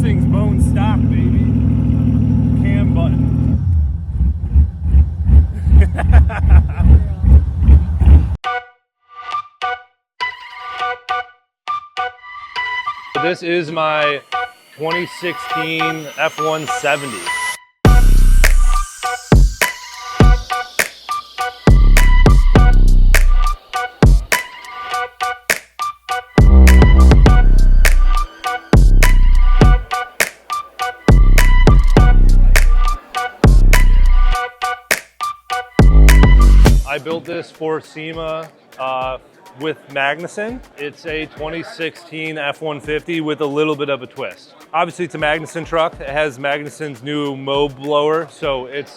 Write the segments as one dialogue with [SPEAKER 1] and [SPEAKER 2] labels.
[SPEAKER 1] thing's bone stock, baby. Cam button. This is my 2016 F-170. I built this for SEMA with Magnuson. It's a 2016 F-150 with a little bit of a twist. Obviously it's a Magnuson truck. It has Magnuson's new mob blower, so it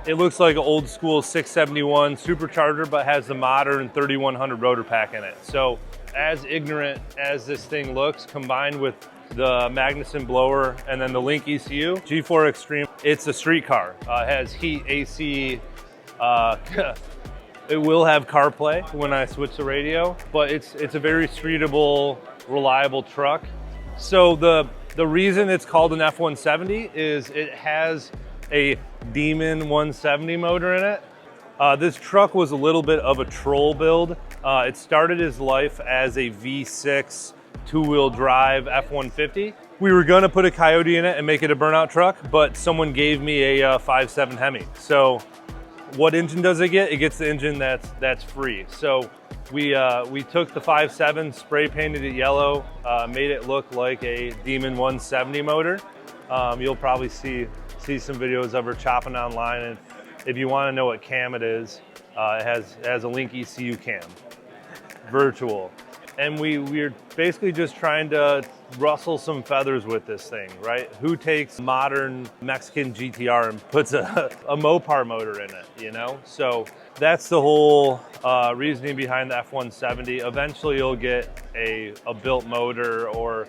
[SPEAKER 1] looks like an old school 671 supercharger, but has the modern 3100 rotor pack in it. So as ignorant as this thing looks, combined with the Magnuson blower and then the Link ECU, G4 Extreme, it's a street car. It has heat, AC, it will have CarPlay when I switch the radio, but it's a very streetable, reliable truck. So the reason it's called an F-170 is it has a Demon 170 motor in it. This truck was a little bit of a troll build. It started its life as a V6 two-wheel drive F-150. We were gonna put a Coyote in it and make it a burnout truck, but someone gave me a 5.7 Hemi. So what engine does it get? It gets the engine that's free. So we took the 5.7, spray painted it yellow, made it look like a Demon 170 motor. You'll probably see some videos of her chopping online, and if you want to know what cam it is, it has a Link ECU cam, virtual. And we're basically just trying to rustle some feathers with this thing, right? Who takes modern Mexican GTR and puts a Mopar motor in it, you know? So that's the whole reasoning behind the F-170. Eventually you'll get a built motor, or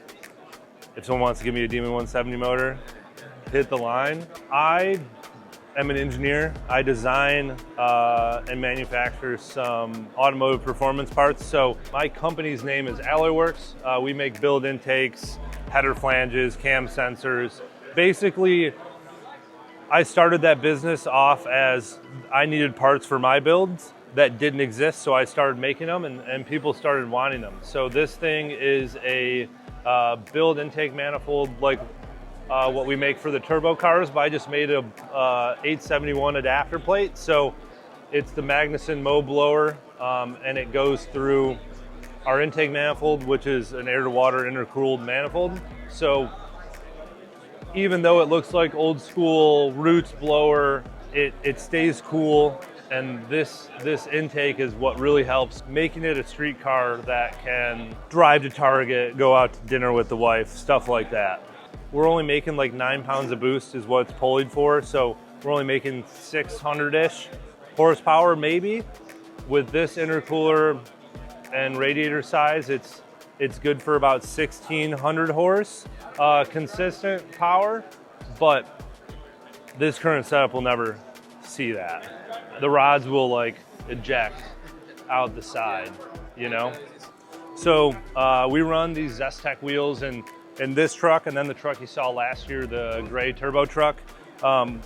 [SPEAKER 1] if someone wants to give me a Demon 170 motor, hit the line. I am an engineer. I design and manufacture some automotive performance parts. So my company's name is Alloy Works. We make build intakes, header flanges, cam sensors. Basically, I started that business off as I needed parts for my builds that didn't exist, so I started making them, and people started wanting them. So this thing is a build intake manifold like what we make for the turbo cars, but I just made a 871 adapter plate. So it's the Magnuson mob blower, and it goes through our intake manifold, which is an air to water intercooled manifold. So even though it looks like old school Roots blower, it stays cool. And this intake is what really helps making it a street car that can drive to Target, go out to dinner with the wife, stuff like that. We're only making like 9 pounds of boost is what it's pulleyed for. So we're only making 600-ish horsepower maybe. With this intercooler and radiator size, it's good for about 1,600 horse consistent power, but this current setup will never see that. The rods will like eject out the side, you know? So we run these Zestec wheels in this truck, and then the truck you saw last year, the gray turbo truck.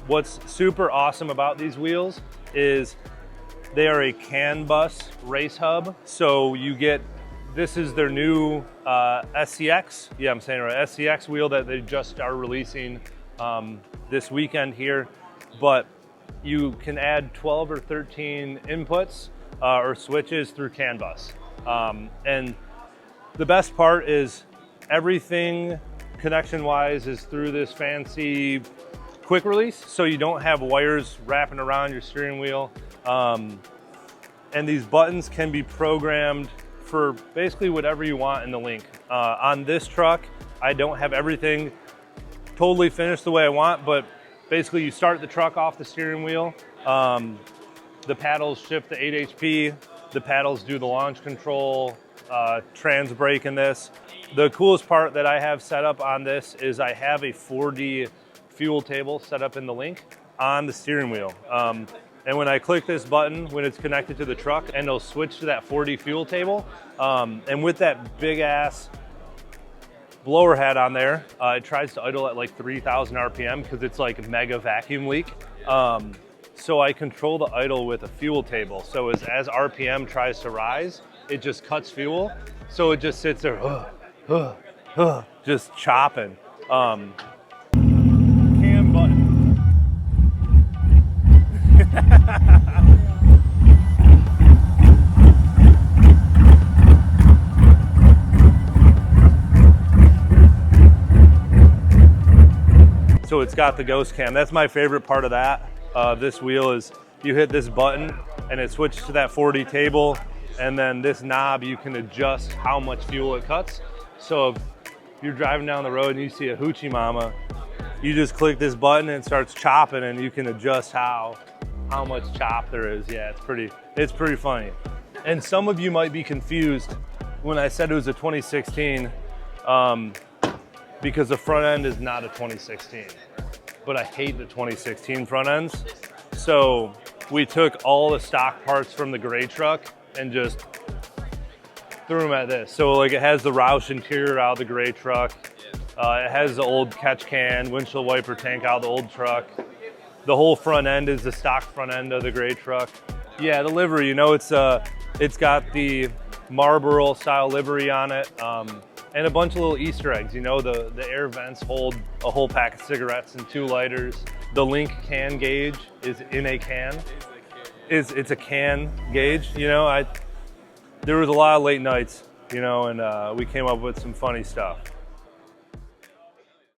[SPEAKER 1] What's super awesome about these wheels is they are a CAN bus race hub. So you get, this is their new SCX, yeah, I'm saying it right, SCX wheel that they just are releasing this weekend here. But you can add 12 or 13 inputs or switches through CAN bus. And the best part is everything connection-wise is through this fancy quick release, so you don't have wires wrapping around your steering wheel. And these buttons can be programmed for basically whatever you want in the Link. On this truck, I don't have everything totally finished the way I want, but basically you start the truck off the steering wheel, the paddles shift to 8 HP, the paddles do the launch control, trans brake in this. The coolest part that I have set up on this is I have a 4D fuel table set up in the Link on the steering wheel. And when I click this button, when it's connected to the truck, and it'll switch to that 4D fuel table. And with that big ass blower hat on there. It tries to idle at like 3,000 RPM because it's like a mega vacuum leak. So I control the idle with a fuel table. So as RPM tries to rise, it just cuts fuel. So it just sits there, just chopping. Cam button. So it's got the ghost cam. That's my favorite part of that. This wheel is you hit this button and it switches to that 4D table, and then this knob you can adjust how much fuel it cuts. So if you're driving down the road and you see a hoochie mama, you just click this button and it starts chopping, and you can adjust how much chop there is. Yeah, it's pretty funny. And some of you might be confused when I said it was a 2016. Because the front end is not a 2016, but I hate the 2016 front ends. So we took all the stock parts from the gray truck and just threw them at this. So like it has the Roush interior out of the gray truck. It has the old catch can, windshield wiper tank out of the old truck. The whole front end is the stock front end of the gray truck. Yeah, the livery, you know, it's got the Marlboro style livery on it. And a bunch of little Easter eggs, you know, the air vents hold a whole pack of cigarettes and 2 lighters. The link can gauge is in a can. It's a can gauge, you know. There was a lot of late nights, you know, and we came up with some funny stuff.